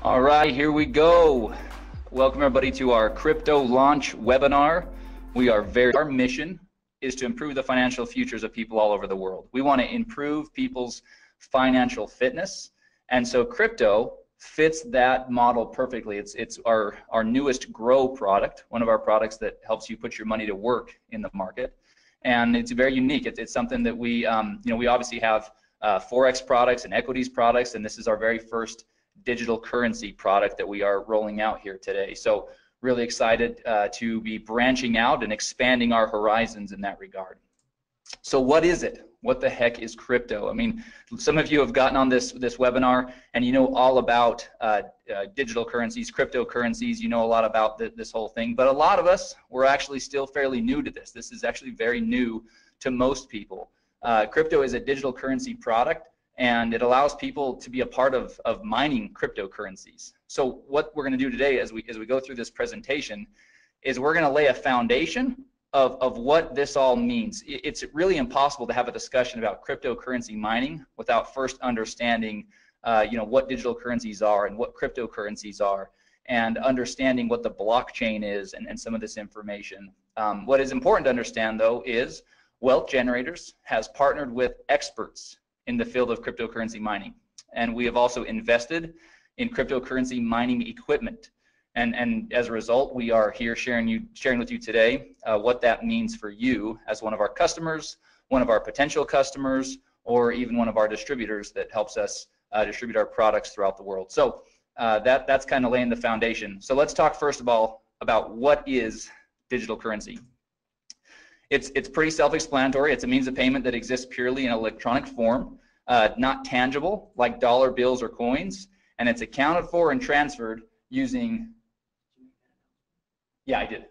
All right, here we go. Welcome everybody to our crypto launch webinar. Our mission is to improve the financial futures of people all over the world. We want to improve people's financial fitness, and so crypto fits that model perfectly. It's our newest Grow product, one of our products that helps you put your money to work in the market, and it's very unique. It's something that we we obviously have forex products and equities products, and this is our very first digital currency product that we are rolling out here today. So really excited to be branching out and expanding our horizons in that regard. So what is it? What the heck is crypto? I mean, some of you have gotten on this webinar and you know all about digital currencies, cryptocurrencies. You know a lot about this whole thing, but a lot of us, we're actually still fairly new to this. This is actually very new to most people. Crypto is a digital currency product, and it allows people to be a part of mining cryptocurrencies. So what we're going to do today as we go through this presentation is we're going to lay a foundation of what this all means. It's really impossible to have a discussion about cryptocurrency mining without first understanding what digital currencies are and what cryptocurrencies are, and understanding what the blockchain is and some of this information. What is important to understand, though, is Wealth Generators has partnered with experts in the field of cryptocurrency mining, and we have also invested in cryptocurrency mining equipment, and as a result we are here sharing with you today what that means for you as one of our customers, one of our potential customers, or even one of our distributors that helps us distribute our products throughout the world. So that's kind of laying the foundation. So let's talk first of all about what is digital currency. It's pretty self-explanatory. It's a means of payment that exists purely in electronic form, not tangible like dollar bills or coins, and it's accounted for and transferred using. Yeah, I did.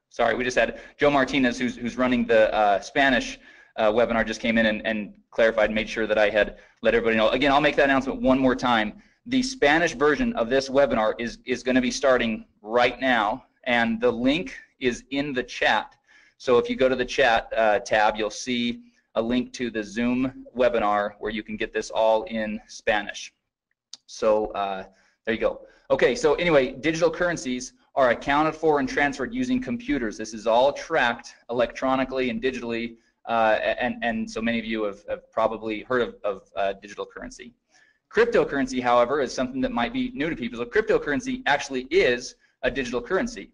Sorry, we just had Joe Martinez, who's running the Spanish webinar, just came in and clarified and made sure that I had let everybody know. Again, I'll make that announcement one more time. The Spanish version of this webinar is going to be starting right now, and the link is in the chat. So if you go to the chat tab, you'll see a link to the Zoom webinar where you can get this all in Spanish. So there you go. Okay, so anyway, digital currencies are accounted for and transferred using computers. This is all tracked electronically and digitally, and so many of you have probably heard of digital currency. Cryptocurrency, however, is something that might be new to people. So cryptocurrency actually is a digital currency.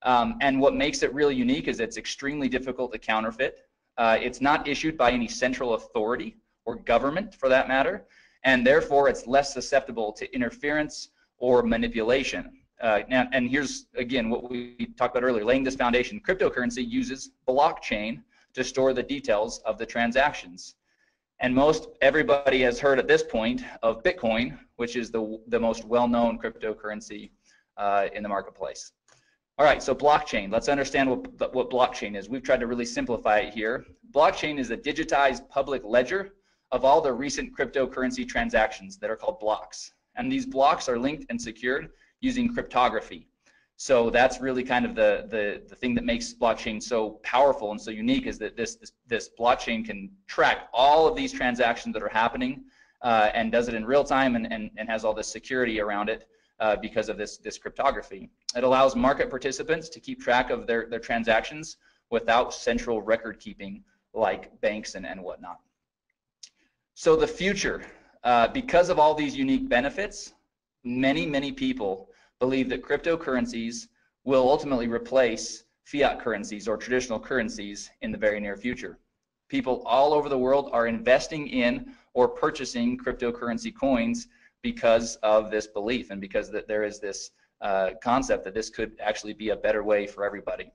And what makes it really unique is it's extremely difficult to counterfeit. It's not issued by any central authority or government, for that matter, and therefore it's less susceptible to interference or manipulation. And here's, again, what we talked about earlier, laying this foundation. Cryptocurrency uses blockchain to store the details of the transactions. And everybody has heard at this point of Bitcoin, which is the most well-known cryptocurrency in the marketplace. All right, so blockchain. Let's understand what blockchain is. We've tried to really simplify it here. Blockchain is a digitized public ledger of all the recent cryptocurrency transactions that are called blocks. And these blocks are linked and secured using cryptography. So that's really kind of the thing that makes blockchain so powerful and so unique, is that this blockchain can track all of these transactions that are happening and does it in real time and has all this security around it. Because of this cryptography. It allows market participants to keep track of their transactions without central record keeping like banks and whatnot. So the future, because of all these unique benefits, many people believe that cryptocurrencies will ultimately replace fiat currencies or traditional currencies in the very near future. People all over the world are investing in or purchasing cryptocurrency coins because of this belief, and because that there is this concept that this could actually be a better way for everybody.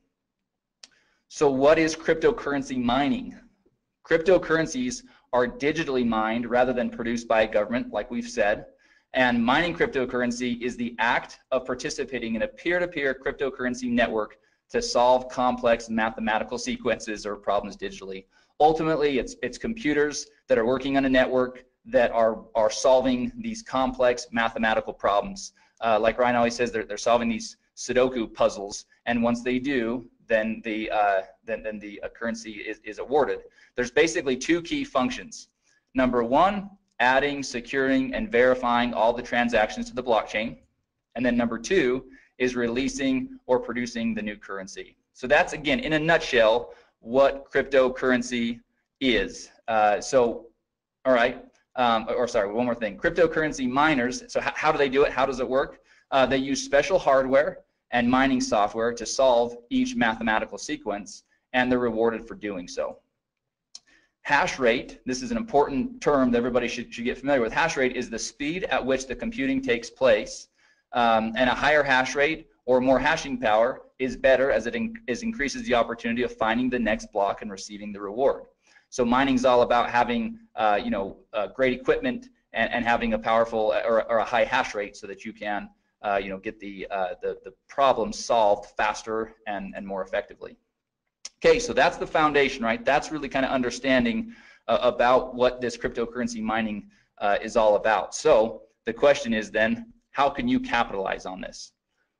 So what is cryptocurrency mining? Cryptocurrencies are digitally mined rather than produced by a government, like we've said, and mining cryptocurrency is the act of participating in a peer-to-peer cryptocurrency network to solve complex mathematical sequences or problems digitally. Ultimately, it's computers that are working on a network that are solving these complex mathematical problems. Like Ryan always says, they're solving these Sudoku puzzles, and once they do, then the currency is awarded. There's basically two key functions. Number one, adding, securing, and verifying all the transactions to the blockchain. And then number 2 is releasing or producing the new currency. So that's, again, in a nutshell, what cryptocurrency is. All right, sorry, one more thing. Cryptocurrency miners, so how do they do it? How does it work? They use special hardware and mining software to solve each mathematical sequence, and they're rewarded for doing so. Hash rate, this is an important term that everybody should get familiar with. Hash rate is the speed at which the computing takes place, and a higher hash rate or more hashing power is better, as it increases the opportunity of finding the next block and receiving the reward. So mining is all about having great equipment and having a powerful or a high hash rate so that you can get the problem solved faster and more effectively. Okay, so that's the foundation, right? That's really kind of understanding about what this cryptocurrency mining is all about. So the question is then, how can you capitalize on this?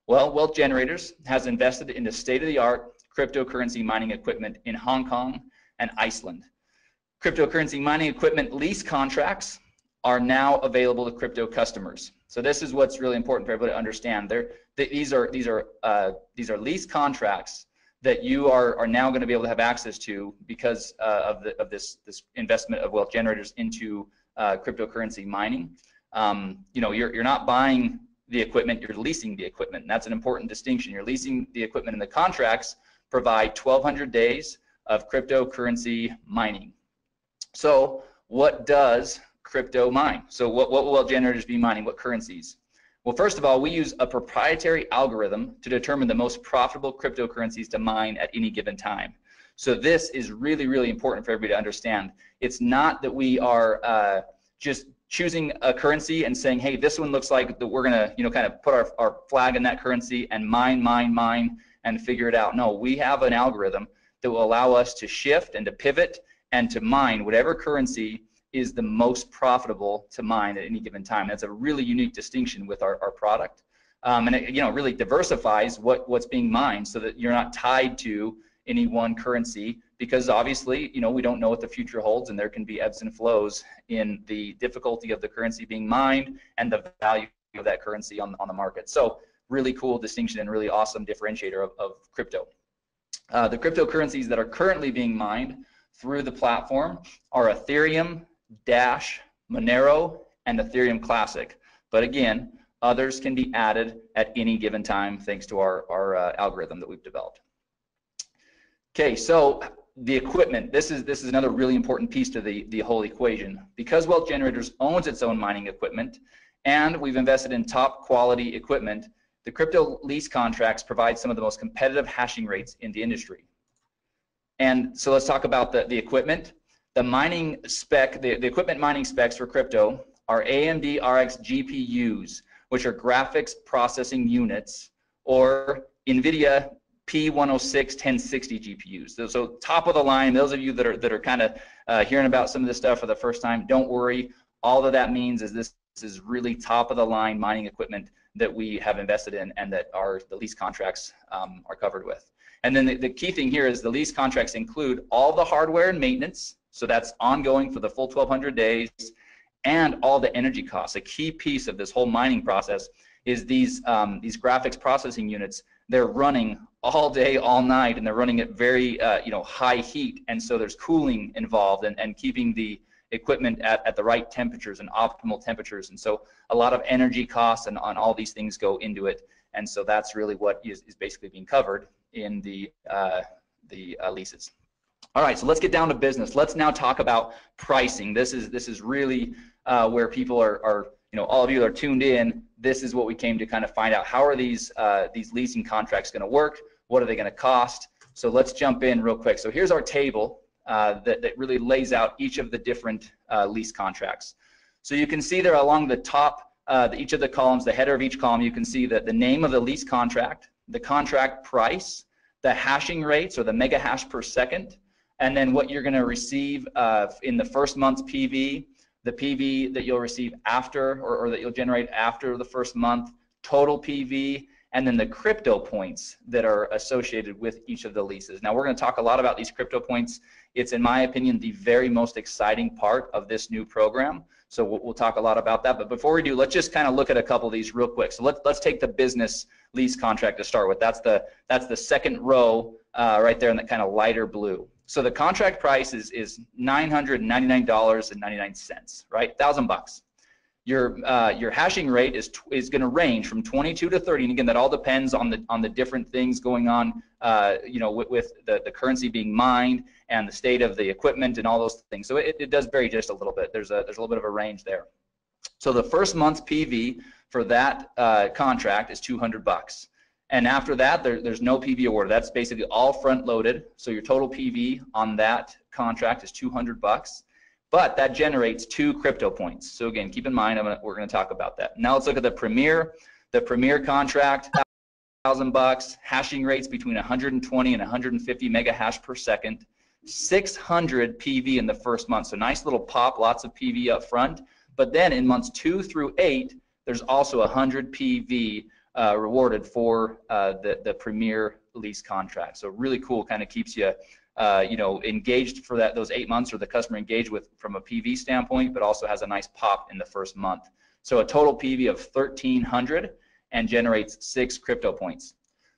Well, Wealth Generators has invested in the state-of-the-art cryptocurrency mining equipment in Hong Kong and Iceland. Cryptocurrency mining equipment lease contracts are now available to crypto customers. So this is what's really important for everybody to understand. These are lease contracts that you are now going to be able to have access to because of this investment of Wealth Generators into cryptocurrency mining. You're not buying the equipment, you're leasing the equipment. And that's an important distinction. You're leasing the equipment, and the contracts provide 1,200 days of cryptocurrency mining. So what does crypto mine? So what will Wealth Generators be mining? What currencies? Well, first of all, we use a proprietary algorithm to determine the most profitable cryptocurrencies to mine at any given time. So this is really, really important for everybody to understand. It's not that we are just choosing a currency and saying, hey, this one looks like that we're going to kind of put our flag in that currency and mine and figure it out. No, we have an algorithm that will allow us to shift and to pivot and to mine whatever currency is the most profitable to mine at any given time. That's a really unique distinction with our product. And it really diversifies what's being mined so that you're not tied to any one currency, because obviously we don't know what the future holds, and there can be ebbs and flows in the difficulty of the currency being mined and the value of that currency on the market. So really cool distinction and really awesome differentiator of crypto. The cryptocurrencies that are currently being mined through the platform are Ethereum, Dash, Monero, and Ethereum Classic. But again, others can be added at any given time thanks to our algorithm that we've developed. Okay, so the equipment, this is another really important piece to the whole equation. Because Wealth Generators owns its own mining equipment, and we've invested in top quality equipment, the crypto lease contracts provide some of the most competitive hashing rates in the industry. And so let's talk about the equipment. The mining spec, the equipment mining specs for crypto are AMD RX GPUs, which are graphics processing units, or NVIDIA P106 1060 GPUs. So top of the line. Those of you that are kind of hearing about some of this stuff for the first time, don't worry. All that means is this is really top of the line mining equipment that we have invested in and that the lease contracts are covered with. And then the key thing here is the lease contracts include all the hardware and maintenance, so that's ongoing for the full 1,200 days, and all the energy costs. A key piece of this whole mining process is these graphics processing units. They're running all day, all night, and they're running at very high heat, and so there's cooling involved and keeping the equipment at the right temperatures and optimal temperatures. And so a lot of energy costs and on all these things go into it, and so that's really what is basically being covered in the leases. All right, so let's get down to business. Let's now talk about pricing. This is really where people are all of you are tuned in. This is what we came to kind of find out. How are these leasing contracts going to work? What are they going to cost? So let's jump in real quick. So here's our table that really lays out each of the different lease contracts. So you can see there along the top, each of the columns, the header of each column, you can see that the name of the lease contract, the contract price, the hashing rates or the mega hash per second, and then what you're going to receive in the first month's PV, the PV that you'll receive after or that you'll generate after the first month, total PV, and then the crypto points that are associated with each of the leases. Now we're going to talk a lot about these crypto points. It's, in my opinion, the very most exciting part of this new program. So we'll talk a lot about that. But before we do, let's just kind of look at a couple of these real quick. So let's take the business lease contract to start with. That's the second row right there in that kind of lighter blue. So the contract price is $999.99, right? $1,000. Your hashing rate is going to range from 22 to 30, and again, that all depends on the different things going on, with the currency being mined and the state of the equipment and all those things. So it does vary just a little bit. There's a little bit of a range there. So the first month's PV for that contract is $200, and after that, there's no PV awarded. That's basically all front loaded. So your total PV on that contract is $200. But that generates 2 crypto points. So again, keep in mind, we're going to talk about that. Now let's look at the Premier. The Premier contract, $1,000, hashing rates between 120 and 150 mega hash per second, 600 PV in the first month. So nice little pop, lots of PV up front. But then in months 2 through 8, there's also 100 PV rewarded for the Premier lease contract. So really cool, kind of keeps you engaged for those 8 months, or the customer engaged with from a PV standpoint, but also has a nice pop in the first month. So a total PV of 1,300 and generates 6 crypto points.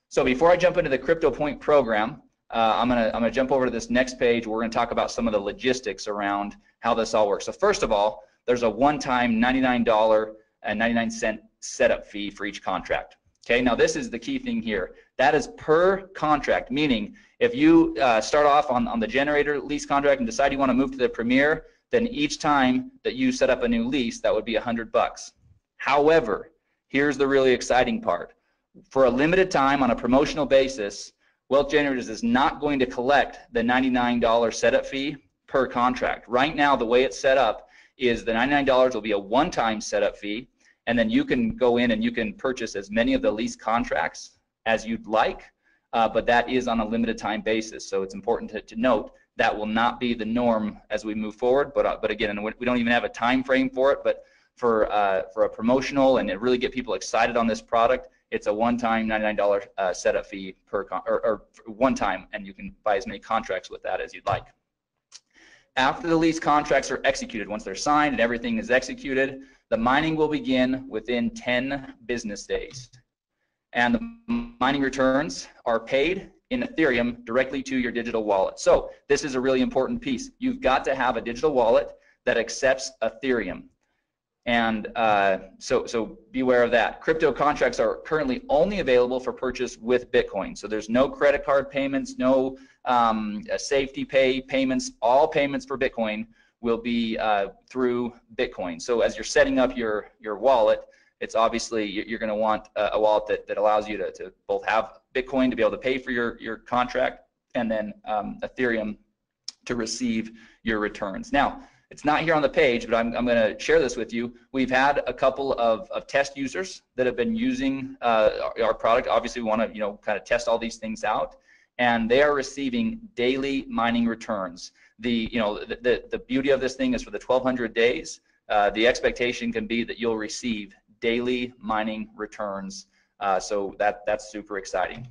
So before I jump into the crypto point program, I'm gonna jump over to this next page. We're gonna talk about some of the logistics around how this all works. So first of all, there's a one-time $99.99 setup fee for each contract. Okay, now this is the key thing here. That is per contract, meaning if you start off on the generator lease contract and decide you want to move to the Premier, then each time that you set up a new lease, that would be $100. However, here's the really exciting part. For a limited time on a promotional basis, Wealth Generators is not going to collect the $99 setup fee per contract. Right now, the way it's set up is the $99 will be a one-time setup fee, and then you can go in and you can purchase as many of the lease contracts as you'd like, but that is on a limited time basis. So it's important to note that will not be the norm as we move forward. But again, we don't even have a time frame for it. But for a promotional and to really get people excited on this product, it's a one-time $99 setup fee or one time, and you can buy as many contracts with that as you'd like. After the lease contracts are executed, once they're signed and everything is executed, the mining will begin within 10 business days. And the mining returns are paid in Ethereum directly to your digital wallet. So this is a really important piece. You've got to have a digital wallet that accepts Ethereum. And so beware of that. Crypto contracts are currently only available for purchase with Bitcoin. So there's no credit card payments, no safety pay payments. All payments for Bitcoin will be through Bitcoin. So as you're setting up your wallet, it's obviously you're going to want a wallet that allows you to both have Bitcoin to be able to pay for your contract, and then Ethereum to receive your returns. Now, it's not here on the page, but I'm going to share this with you. We've had a couple of test users that have been using our product. Obviously, we want to kind of test all these things out, and they are receiving daily mining returns. The beauty of this thing is for the 1,200 days, the expectation can be that you'll receive daily mining returns. So that's super exciting.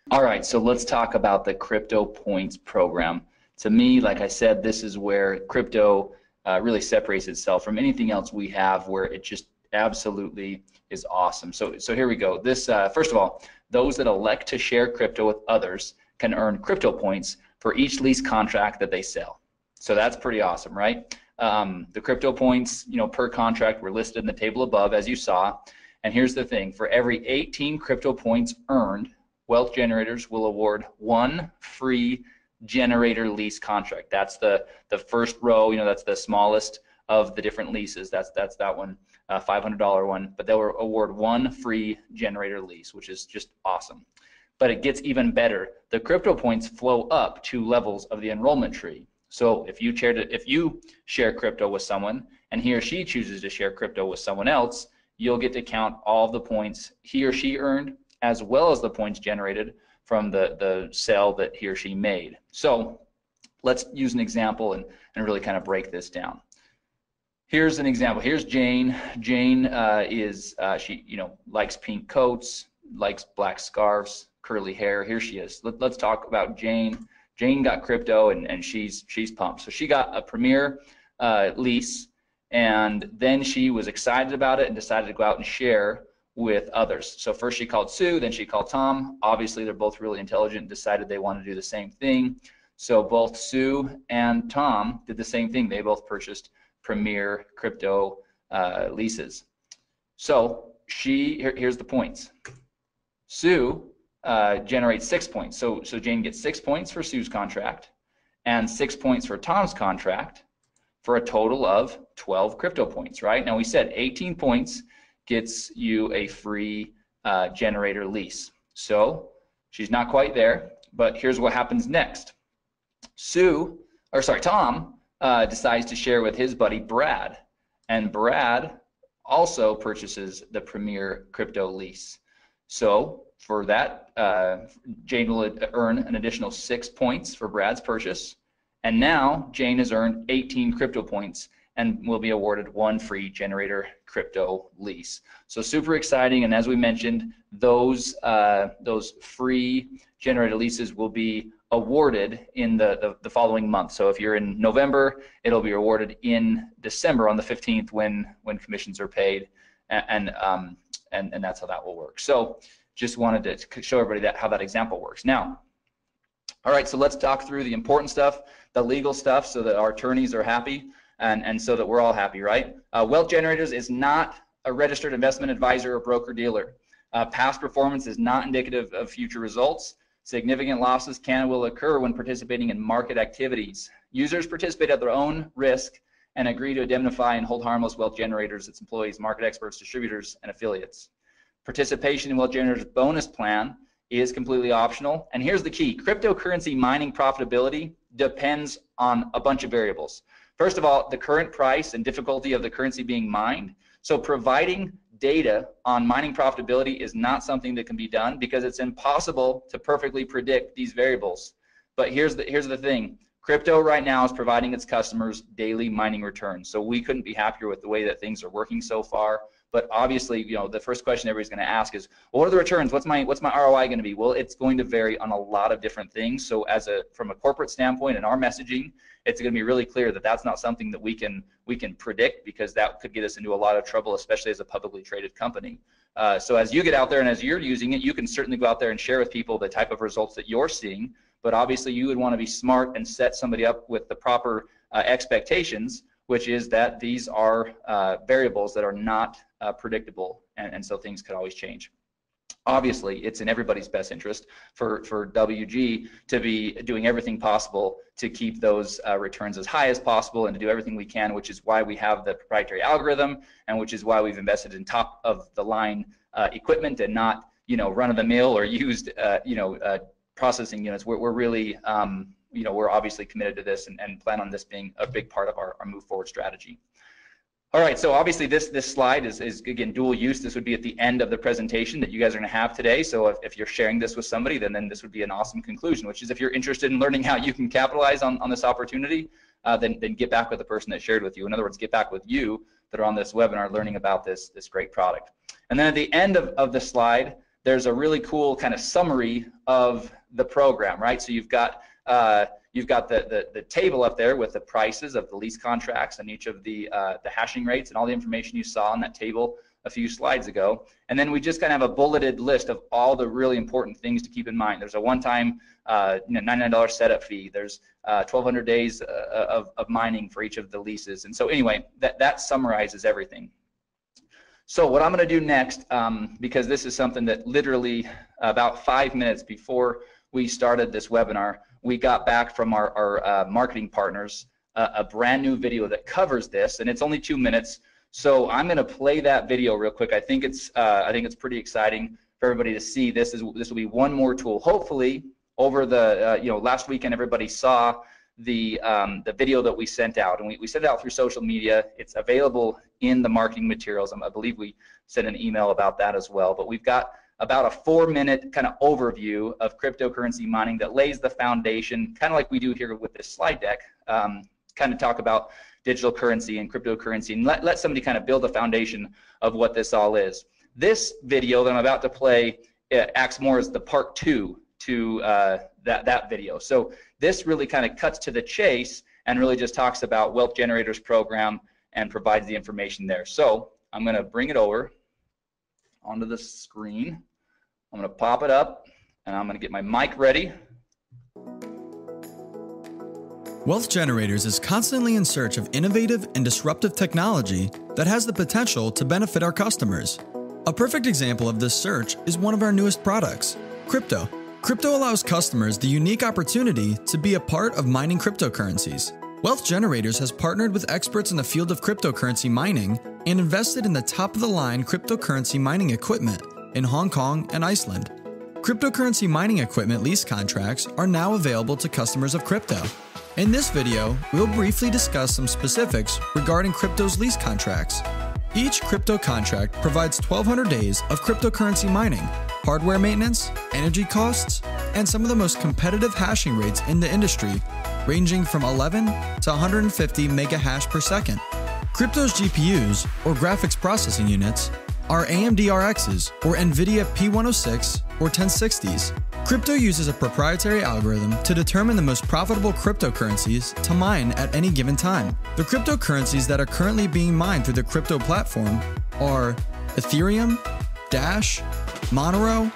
All right, so let's talk about the Crypto Points program. To me, like I said, this is where crypto really separates itself from anything else we have, where it just absolutely is awesome. So here we go. This first of all, those that elect to share crypto with others can earn crypto points for each lease contract that they sell. So that's pretty awesome, right? The crypto points, per contract were listed in the table above, as you saw. And here's the thing: for every 18 crypto points earned, Wealth Generators will award 1 free generator lease contract. That's the first row. That's the smallest of the different leases. That's that one, $500 one. But they'll award 1 free generator lease, which is just awesome. But it gets even better. The crypto points flow up 2 levels of the enrollment tree. So if you share crypto with someone and he or she chooses to share crypto with someone else, you'll get to count all of the points he or she earned, as well as the points generated from the sale that he or she made. So let's use an example and really kind of break this down. Here's an example. Here's Jane. Jane she likes pink coats. likes black scarves, curly hair. Here she is. Let's talk about Jane. Jane got crypto, and she's pumped. So she got a Premier lease, and then she was excited about it and decided to go out and share with others. So first she called Sue, then she called Tom. Obviously they're both really intelligent and decided they want to do the same thing. So both Sue and Tom did the same thing. They both purchased Premier crypto leases. So here's the points. Sue generates 6 points. So Jane gets 6 points for Sue's contract and 6 points for Tom's contract for a total of 12 crypto points, right? Now we said 18 points gets you a free generator lease. So she's not quite there, but here's what happens next. Tom decides to share with his buddy Brad, and Brad also purchases the Premier crypto lease. So for that, Jane will earn an additional 6 points for Brad's purchase, and now Jane has earned 18 crypto points and will be awarded 1 free generator crypto lease. So super exciting, and as we mentioned, those free generator leases will be awarded in the following month. So if you're in November, it'll be awarded in December on the 15th when commissions are paid, and that's how that will work. So just wanted to show everybody how that example works. Now, all right, so let's talk through the important stuff, the legal stuff, so that our attorneys are happy and so that we're all happy, right? Wealth Generators is not a registered investment advisor or broker-dealer. Past performance is not indicative of future results. Significant losses can and will occur when participating in market activities. Users participate at their own risk and agree to indemnify and hold harmless Wealth Generators, its employees, market experts, distributors, and affiliates. Participation in Wealth Generators bonus plan is completely optional. And here's the key. Cryptocurrency mining profitability depends on a bunch of variables. First of all, the current price and difficulty of the currency being mined. So providing data on mining profitability is not something that can be done because it's impossible to perfectly predict these variables. But here's the thing. Crypto right now is providing its customers daily mining returns. So we couldn't be happier with the way that things are working so far. But obviously, you know, the first question everybody's going to ask is, well, what are the returns? What's my ROI going to be? Well, it's going to vary on a lot of different things. So from a corporate standpoint and our messaging, it's going to be really clear that that's not something that we can predict, because that could get us into a lot of trouble, especially as a publicly traded company. So as you get out there and as you're using it, you can certainly go out there and share with people the type of results that you're seeing. But obviously, you would want to be smart and set somebody up with the proper expectations, which is that these are variables that are not predictable, and so things could always change. Obviously, it's in everybody's best interest for WG to be doing everything possible to keep those returns as high as possible and to do everything we can, which is why we have the proprietary algorithm and which is why we've invested in top of the line equipment and not, you know, run of the mill or used, processing units. We're really, we're obviously committed to this and plan on this being a big part of our move forward strategy. All right, so obviously this slide is again dual use. This would be at the end of the presentation that you guys are going to have today. So if you're sharing this with somebody, then this would be an awesome conclusion, which is if you're interested in learning how you can capitalize on this opportunity, then get back with the person that shared with you. In other words, get back with you that are on this webinar learning about this great product. And then at the end of the slide, there's a really cool kind of summary of the program, right? So you've got the table up there with the prices of the lease contracts and each of the hashing rates and all the information you saw on that table a few slides ago. And then we just kind of have a bulleted list of all the really important things to keep in mind. There's a one-time $99 setup fee. There's 1,200 days of mining for each of the leases. And so anyway, that summarizes everything. So what I'm going to do next, because this is something that literally about 5 minutes before we started this webinar, we got back from our marketing partners a brand new video that covers this, and it's only 2 minutes. So I'm going to play that video real quick. I think it's pretty exciting for everybody to see. This will be one more tool. Hopefully, over the last weekend, everybody saw the video that we sent out, and we sent it out through social media. It's available in the marketing materials. I believe we sent an email about that as well. But we've got about a 4-minute kind of overview of cryptocurrency mining that lays the foundation, kind of like we do here with this slide deck, kind of talk about digital currency and cryptocurrency, and let somebody kind of build a foundation of what this all is. This video that I'm about to play acts more as the part 2 to that video. So this really kind of cuts to the chase and really just talks about Wealth Generators program and provides the information there. So I'm going to bring it over onto the screen. I'm going to pop it up, and I'm going to get my mic ready. Wealth Generators is constantly in search of innovative and disruptive technology that has the potential to benefit our customers. A perfect example of this search is one of our newest products, crypto. Crypto allows customers the unique opportunity to be a part of mining cryptocurrencies. Wealth Generators has partnered with experts in the field of cryptocurrency mining and invested in the top-of-the-line cryptocurrency mining equipment in Hong Kong and Iceland. Cryptocurrency mining equipment lease contracts are now available to customers of crypto. In this video, we'll briefly discuss some specifics regarding crypto's lease contracts. Each crypto contract provides 1,200 days of cryptocurrency mining, hardware maintenance, energy costs, and some of the most competitive hashing rates in the industry, ranging from 11 to 150 mega hash per second. Crypto's GPUs, or graphics processing units, are AMD RXs, or NVIDIA P106 or 1060s. Crypto uses a proprietary algorithm to determine the most profitable cryptocurrencies to mine at any given time. The cryptocurrencies that are currently being mined through the crypto platform are Ethereum, Dash, Monero,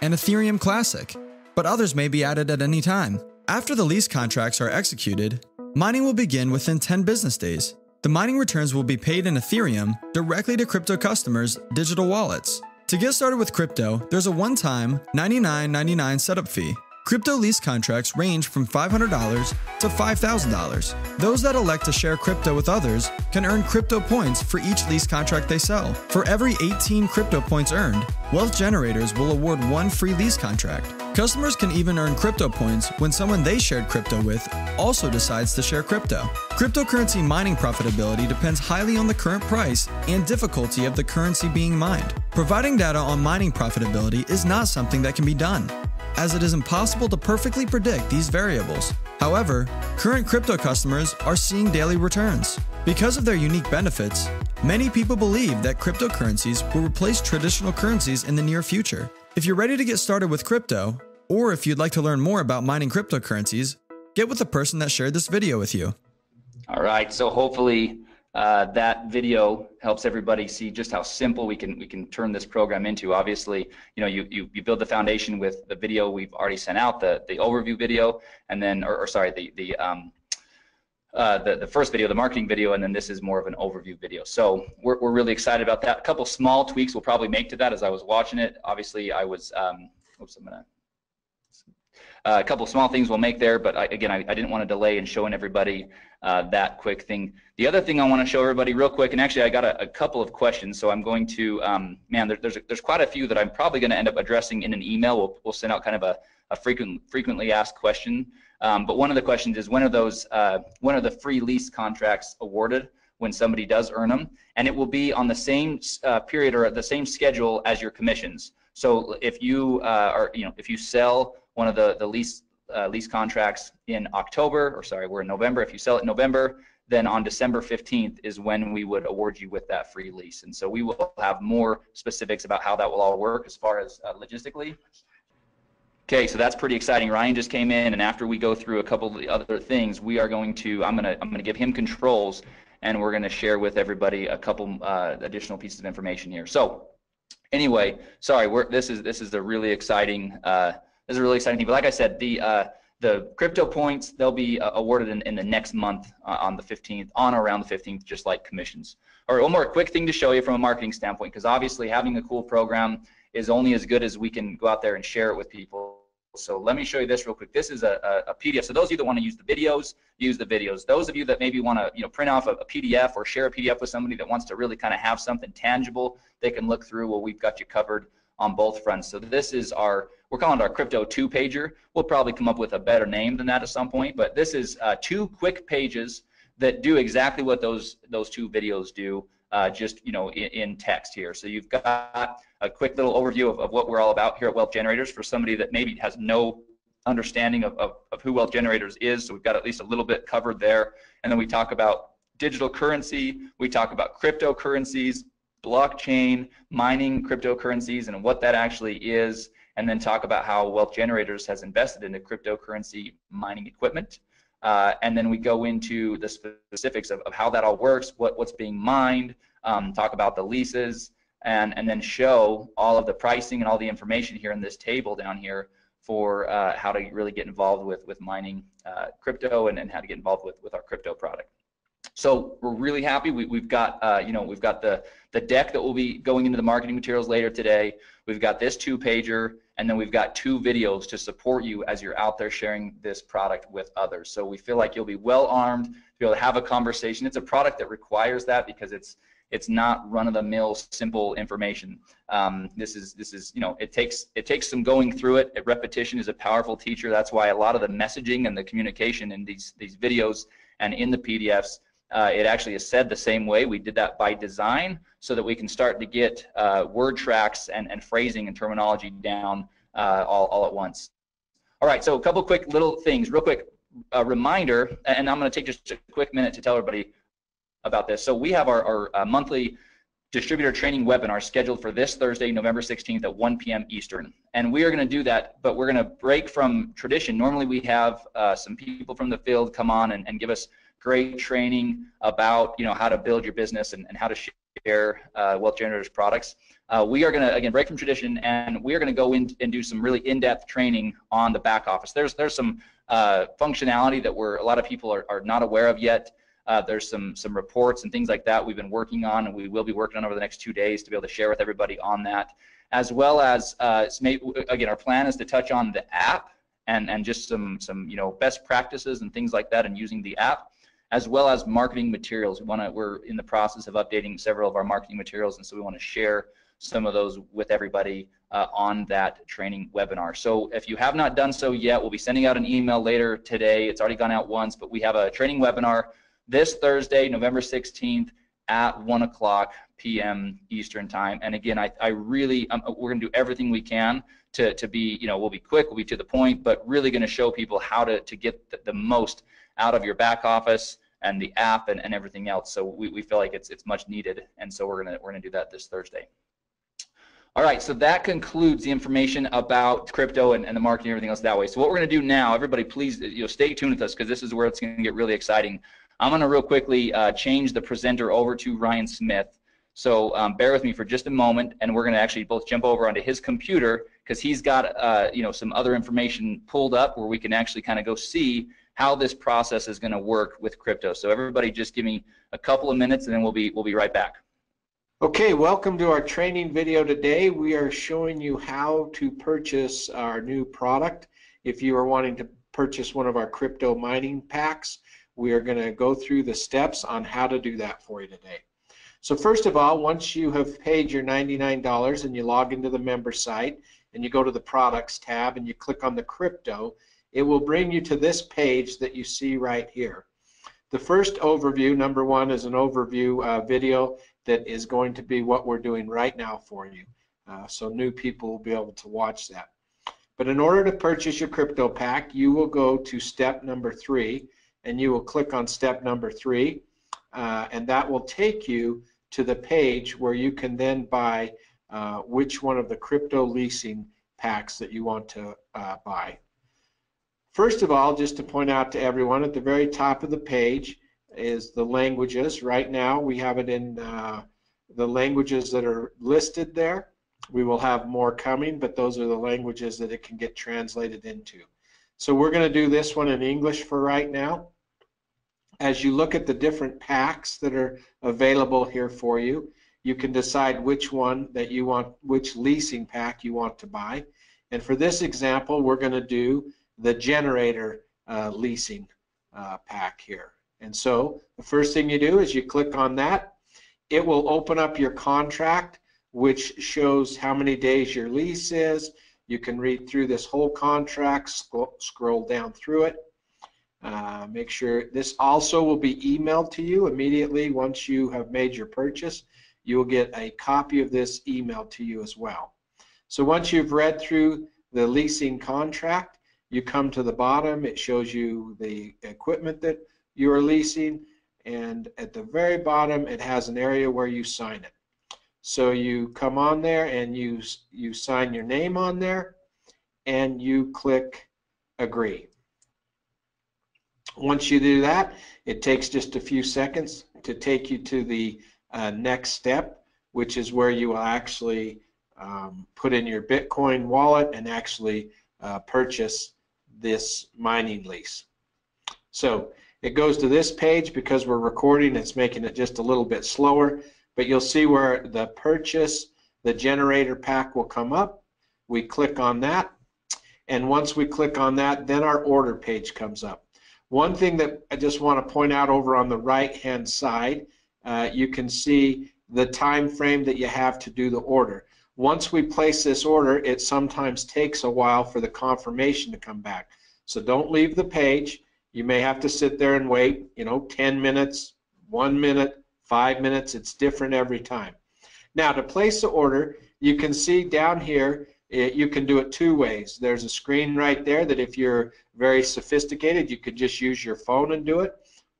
and Ethereum Classic, but others may be added at any time. After the lease contracts are executed, mining will begin within 10 business days. The mining returns will be paid in Ethereum directly to crypto customers' digital wallets. To get started with crypto, there's a one-time $99.99 setup fee. Crypto lease contracts range from $500 to $5,000. Those that elect to share crypto with others can earn crypto points for each lease contract they sell. For every 18 crypto points earned, Wealth Generators will award one free lease contract. Customers can even earn crypto points when someone they shared crypto with also decides to share crypto. Cryptocurrency mining profitability depends highly on the current price and difficulty of the currency being mined. Providing data on mining profitability is not something that can be done, as it is impossible to perfectly predict these variables. However, current crypto customers are seeing daily returns. Because of their unique benefits, many people believe that cryptocurrencies will replace traditional currencies in the near future. If you're ready to get started with crypto, or if you'd like to learn more about mining cryptocurrencies, get with the person that shared this video with you. All right, so hopefully that video helps everybody see just how simple we can turn this program into. Obviously, you know, you build the foundation with the video we've already sent out, the overview video, and then, the first video, the marketing video, and then this is more of an overview video. So we're really excited about that. A couple small tweaks we'll probably make to that as I was watching it. Obviously, I was, a couple small things we'll make there, but I didn't want to delay in showing everybody that quick thing. The other thing I want to show everybody real quick, and actually I got a couple of questions, so I'm going to, there's quite a few that I'm probably going to end up addressing in an email. We'll send out kind of a frequently asked question. But one of the questions is, when are the free lease contracts awarded when somebody does earn them? And it will be on the same period or the same schedule as your commissions. So if you if you sell one of the lease contracts in October, or sorry, we're in November. If you sell it in November, then on December 15th is when we would award you with that free lease. And so we will have more specifics about how that will all work as far as logistically. Okay, so that's pretty exciting. Ryan just came in, and after we go through a couple of the other things, we are going to, I'm gonna give him controls, and we're gonna share with everybody a couple additional pieces of information here. So anyway, sorry, this is the really exciting this is a really exciting thing. But like I said, the crypto points, they'll be awarded in the next month on the 15th, on or around the 15th, just like commissions. All right, one more quick thing to show you from a marketing standpoint, because obviously having a cool program is only as good as we can go out there and share it with people. So let me show you this real quick. This is a PDF. So those of you that want to use the videos, use the videos. Those of you that maybe want to print off a PDF or share a PDF with somebody that wants to really kind of have something tangible they can look through, well, we've got you covered on both fronts. So this is we're calling it our Crypto 2-pager. We'll probably come up with a better name than that at some point, but this is 2 quick pages that do exactly what those 2 videos do, just in text here. So you've got a quick little overview of what we're all about here at Wealth Generators for somebody that maybe has no understanding of who Wealth Generators is. So we've got at least a little bit covered there. And then we talk about digital currency, we talk about cryptocurrencies, blockchain, mining cryptocurrencies and what that actually is, and then talk about how Wealth Generators has invested into cryptocurrency mining equipment. And then we go into the specifics of how that all works, what's being mined, talk about the leases, and then show all of the pricing and all the information here in this table down here for how to really get involved with mining crypto and how to get involved with our crypto product. So we're really happy. We've got we've got the deck that will be going into the marketing materials later today. We've got this 2-pager, and then we've got 2 videos to support you as you're out there sharing this product with others. So we feel like you'll be well armed to be able to have a conversation. It's a product that requires that because it's not run-of-the-mill simple information. This is it takes some going through it. Repetition is a powerful teacher. That's why a lot of the messaging and the communication in these videos and in the PDFs, it actually is said the same way. We did that by design so that we can start to get word tracks and phrasing and terminology down all at once. All right, so a couple quick little things, real quick reminder, and I'm going to take just a quick minute to tell everybody about this. So we have our monthly distributor training webinar scheduled for this Thursday, November 16th at 1 p.m. Eastern. And we are going to do that, but we're going to break from tradition. Normally we have some people from the field come on and give us great training about how to build your business and how to share Wealth Generators products. We are going to again break from tradition, and we are going to go in and do some really in-depth training on the back office. There's some functionality that a lot of people are not aware of yet. There's some reports and things like that we've been working on, and we will be working on over the next 2 days to be able to share with everybody on that, as well as again, our plan is to touch on the app and just some best practices and things like that, and using the app, as well as marketing materials. We're in the process of updating several of our marketing materials, and so we want to share some of those with everybody on that training webinar. So if you have not done so yet, we'll be sending out an email later today. It's already gone out once, but we have a training webinar this Thursday, November 16th at 1 p.m. Eastern time. And again, we're going to do everything we can to be, we'll be quick, we'll be to the point, but really going to show people how to get the most out of your back office and the app and everything else. So we feel like it's much needed, and so we're gonna do that this Thursday. All right, so that concludes the information about crypto and the marketing and everything else that way. So what we're going to do now, everybody please stay tuned with us, because this is where it's going to get really exciting. I'm going to real quickly change the presenter over to Ryan Smith. So bear with me for just a moment, and we're going to actually both jump over onto his computer, because he's got some other information pulled up where we can actually kind of go see how this process is going to work with crypto. So everybody just give me a couple of minutes, and then we'll be right back. Okay, welcome to our training video today. We are showing you how to purchase our new product. If you are wanting to purchase one of our crypto mining packs, we are going to go through the steps on how to do that for you today. So first of all, once you have paid your $99 and you log into the member site and you go to the products tab and you click on the crypto, it will bring you to this page that you see right here. The first overview, number one, is an overview video that is going to be what we're doing right now for you. So new people will be able to watch that. But in order to purchase your crypto pack, you will go to step number 3, and you will click on step number 3, and that will take you to the page where you can then buy which one of the crypto leasing packs that you want to buy. First of all, just to point out to everyone, at the very top of the page is the languages. Right now we have it in the languages that are listed there. We will have more coming, but those are the languages that it can get translated into. So we're going to do this one in English for right now. As you look at the different packs that are available here for you, you can decide which one that you want, which leasing pack you want to buy. And for this example, we're going to do the generator leasing pack here. And so the first thing you do is you click on that. It will open up your contract, which shows how many days your lease is. You can read through this whole contract, scroll down through it. Make sure this also will be emailed to you immediately once you have made your purchase. You will get a copy of this emailed to you as well. So once you've read through the leasing contract, you come to the bottom. It shows you the equipment that you are leasing, and at the very bottom it has an area where you sign it. So you come on there and you sign your name on there and you click agree. Once you do that, it takes just a few seconds to take you to the next step, which is where you will actually put in your Bitcoin wallet and actually purchase this mining lease. So it goes to this page. Because we're recording, it's making it just a little bit slower, but you'll see where the purchase, the generator pack will come up. We click on that, and once we click on that, then our order page comes up. One thing that I just want to point out over on the right hand side, you can see the time frame that you have to do the order. Once we place this order, it sometimes takes a while for the confirmation to come back. So don't leave the page. You may have to sit there and wait, 10 minutes, 1 minute, 5 minutes. It's different every time. Now, to place the order, you can see down here, you can do it two ways. There's a screen right there that if you're very sophisticated, you could just use your phone and do it.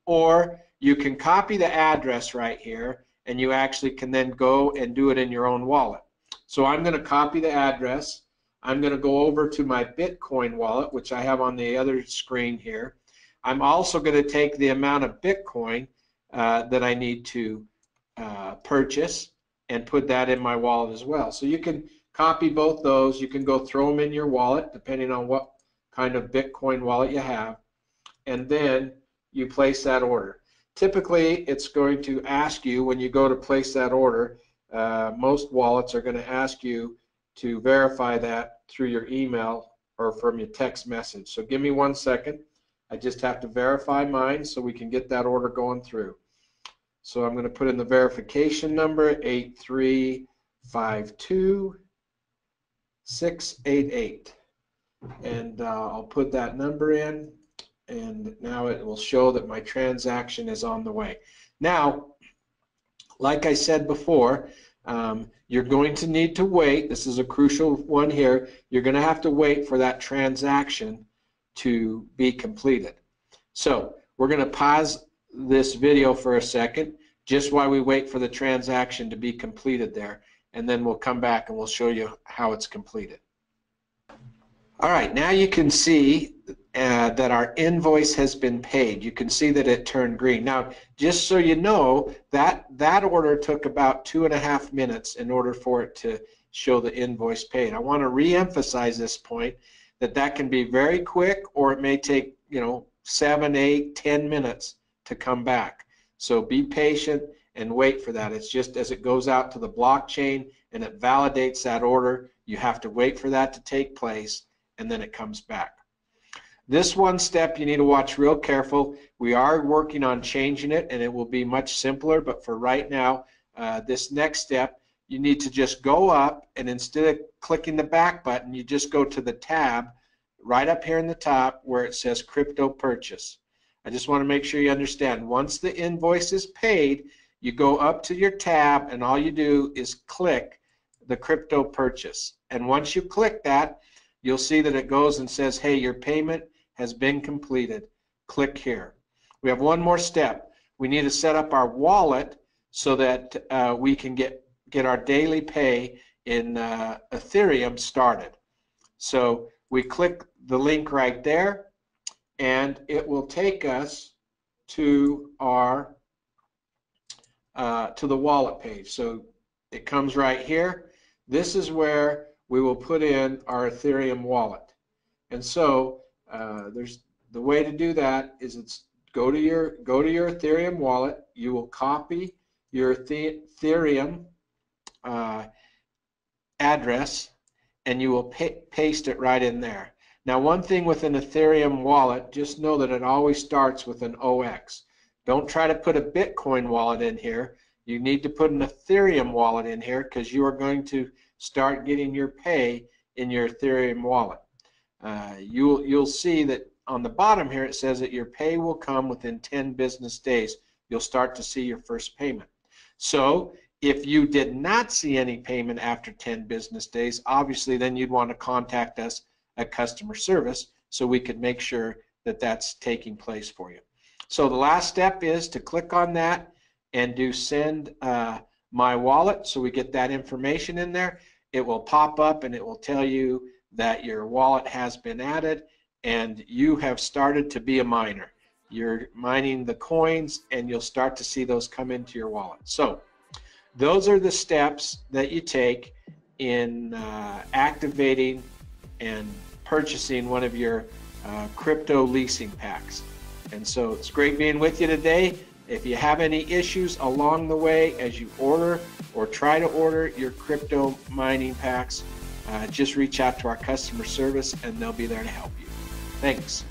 Or you can copy the address right here, and you actually can then go and do it in your own wallet. So I'm going to copy the address. I'm going to go over to my Bitcoin wallet, which I have on the other screen here. I'm also going to take the amount of Bitcoin that I need to purchase and put that in my wallet as well. So you can copy both those. You can go throw them in your wallet, depending on what kind of Bitcoin wallet you have, and then you place that order. Typically, it's going to ask you when you go to place that order, most wallets are going to ask you to verify that through your email or from your text message. So give me 1 second. I just have to verify mine so we can get that order going through. So I'm going to put in the verification number, 8352688. And I'll put that number in, and now it will show that my transaction is on the way. Now, like I said before, you're going to need to wait. This is a crucial one here. You're going to have to wait for that transaction to be completed. So we're going to pause this video for a second, just while we wait for the transaction to be completed there, and then we'll come back and we'll show you how it's completed. All right, now you can see that our invoice has been paid. You can see that it turned green. Now, just so you know, that order took about 2.5 minutes in order for it to show the invoice paid. I want to re-emphasize this point, that can be very quick, or it may take 7, 8, 10 minutes to come back. So be patient and wait for that. It's just as it goes out to the blockchain and it validates that order, you have to wait for that to take place, and then it comes back. This one step you need to watch real careful. We are working on changing it, and it will be much simpler, but for right now, this next step, you need to just go up, and instead of clicking the back button, you just go to the tab right up here in the top where it says crypto purchase. I just want to make sure you understand, once the invoice is paid, you go up to your tab, and all you do is click the crypto purchase. And once you click that, you'll see that it goes and says, hey, your payment has been completed. Click here. We have one more step. We need to set up our wallet so that we can get our daily pay in Ethereum started. So we click the link right there, and it will take us to our to the wallet page. So it comes right here. This is where we will put in our Ethereum wallet. And so there's the way to do that is go to your Ethereum wallet. You will copy your Ethereum address, and you will paste it right in there. Now, one thing with an Ethereum wallet, just know that it always starts with an OX. Don't try to put a Bitcoin wallet in here. You need to put an Ethereum wallet in here, because you are going to start getting your pay in your Ethereum wallet. You'll see that on the bottom here it says that your pay will come within 10 business days. You'll start to see your first payment. So if you did not see any payment after 10 business days, obviously then you'd want to contact us at customer service so we could make sure that that's taking place for you. So the last step is to click on that and do send My Wallet, so we get that information in there. It will pop up and it will tell you that your wallet has been added and you have started to be a miner. You're mining the coins and you'll start to see those come into your wallet. So those are the steps that you take in activating and purchasing one of your crypto leasing packs. And so it's great being with you today. If you have any issues along the way as you order or try to order your crypto mining packs, just reach out to our customer service and they'll be there to help you. Thanks.